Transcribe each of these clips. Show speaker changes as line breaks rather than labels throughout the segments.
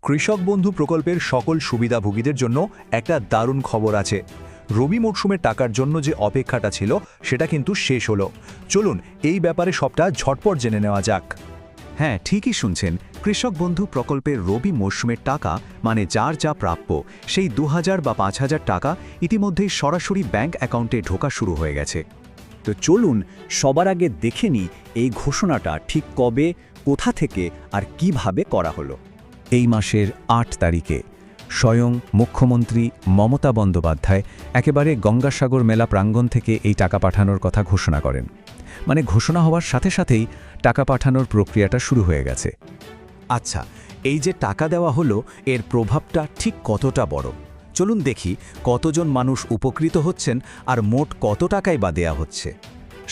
কৃষক বন্ধু প্রকল্পের সকল সুবিধাভোগীদের জন্য একটা দারুণ খবর আছে। রবি মরশুমের টাকার জন্য যে অপেক্ষাটা ছিল সেটা কিন্তু শেষ হলো। চলুন এই ব্যাপারে সবটা ঝটপট জেনে নেওয়া যাক।
হ্যাঁ, ঠিকই শুনছেন। কৃষক বন্ধু প্রকল্পের রবি মরশুমের টাকা মানে যার যা প্রাপ্য সেই 2000 বা 5000 টাকা ইতিমধ্যেই সরাসরি ব্যাংক অ্যাকাউন্টে ঢোকা শুরু হয়ে গেছে।
তো চলুন সবার আগে দেখে নিই এই ঘোষণাটা ঠিক কবে, কোথা থেকে আর কিভাবে করা হলো।
এই মাসের 8 তারিখে স্বয়ং মুখ্যমন্ত্রী মমতা বন্দ্যোপাধ্যায় একেবারে গঙ্গাসাগর মেলা প্রাঙ্গণ থেকে এই টাকা পাঠানোর কথা ঘোষণা করেন। মানে ঘোষণা হওয়ার সাথে সাথেই টাকা পাঠানোর প্রক্রিয়াটা শুরু হয়ে গেছে।
আচ্ছা, এই যে টাকা দেওয়া হলো এর প্রভাবটা ঠিক কতটা বড়? চলুন দেখি কতজন মানুষ উপকৃত হচ্ছেন আর মোট কত টাকাই বা দেয়া হচ্ছে।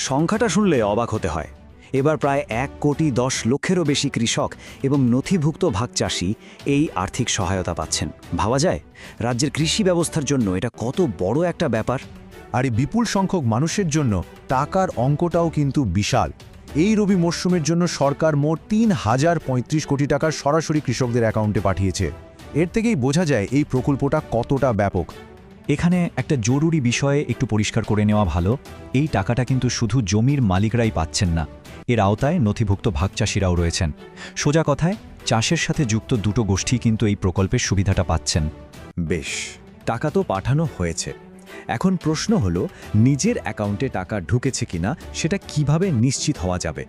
সংখ্যাটা শুনলে অবাক হতে হয়। এবার প্রায় 1,10,00,000-এরও বেশি কৃষক এবং নথিভুক্ত ভাগচাষী এই আর্থিক সহায়তা পাচ্ছেন। ভাবা যায় রাজ্যের কৃষি ব্যবস্থার জন্য এটা কত বড় একটা ব্যাপার।
আর এই বিপুল সংখ্যক মানুষের জন্য টাকার অঙ্কটাও কিন্তু বিশাল। এই রবি মরশুমের জন্য সরকার মোট 3035 কোটি টাকা সরাসরি কৃষকদের অ্যাকাউন্টে পাঠিয়েছে। এর থেকেই বোঝা যায় এই প্রকল্পটা কতটা ব্যাপক।
এখানে একটা জরুরি বিষয়ে একটু পরিষ্কার করে নেওয়া ভালো। এই টাকাটা কিন্তু শুধু জমির মালিকরাই পাচ্ছেন না, এর আওতায় নথিভুক্ত ভাগচাষীরাও রয়েছেন। সোজা কথায় চাষের সাথে যুক্ত দুটো গোষ্ঠী কিন্তু এই প্রকল্পের সুবিধাটা পাচ্ছেন।
বেশ, টাকা তো পাঠানো হয়েছে। এখন প্রশ্ন হলো নিজের অ্যাকাউন্টে টাকা ঢুকেছে কিনা সেটা কিভাবে নিশ্চিত হওয়া যাবে।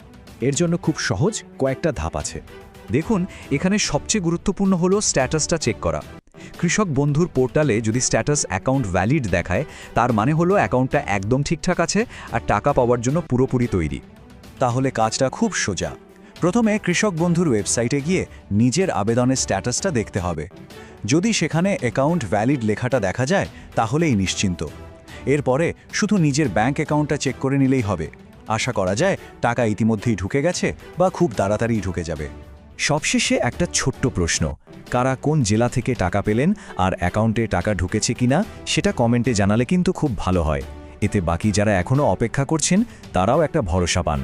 এর জন্য খুব সহজ কয়েকটা ধাপ আছে।
দেখুন, এখানে সবচেয়ে গুরুত্বপূর্ণ হলো স্ট্যাটাসটা চেক করা। কৃষক বন্ধুর পোর্টালে যদি স্ট্যাটাস অ্যাকাউন্ট ভ্যালিড দেখায়, তার মানে হলো অ্যাকাউন্টটা একদম ঠিকঠাক আছে আর টাকা পাওয়ার জন্য পুরোপুরি তৈরি।
তাহলে কাজটা খুব সোজা। প্রথমে কৃষক বন্ধুর ওয়েবসাইটে গিয়ে নিজের আবেদনের স্ট্যাটাসটা দেখতে হবে। যদি সেখানে অ্যাকাউন্ট ভ্যালিড লেখাটা দেখা যায় তাহলেই নিশ্চিন্ত। এরপরে শুধু নিজের ব্যাংক অ্যাকাউন্টটা চেক করে নিলেই হবে। আশা করা যায় টাকা ইতিমধ্যেই ঢুকে গেছে বা খুব তাড়াতাড়ি ঢুকে যাবে।
সবশেষে একটা ছোট্ট প্রশ্ন, কারা কোন জেলা থেকে টাকা পেলেন আর অ্যাকাউন্টে টাকা ঢুকেছে কিনা সেটা কমেন্টে জানালে কিন্তু খুব ভালো হয়। এতে বাকি যারা এখনও অপেক্ষা করছেন তারাও একটা ভরসা পান।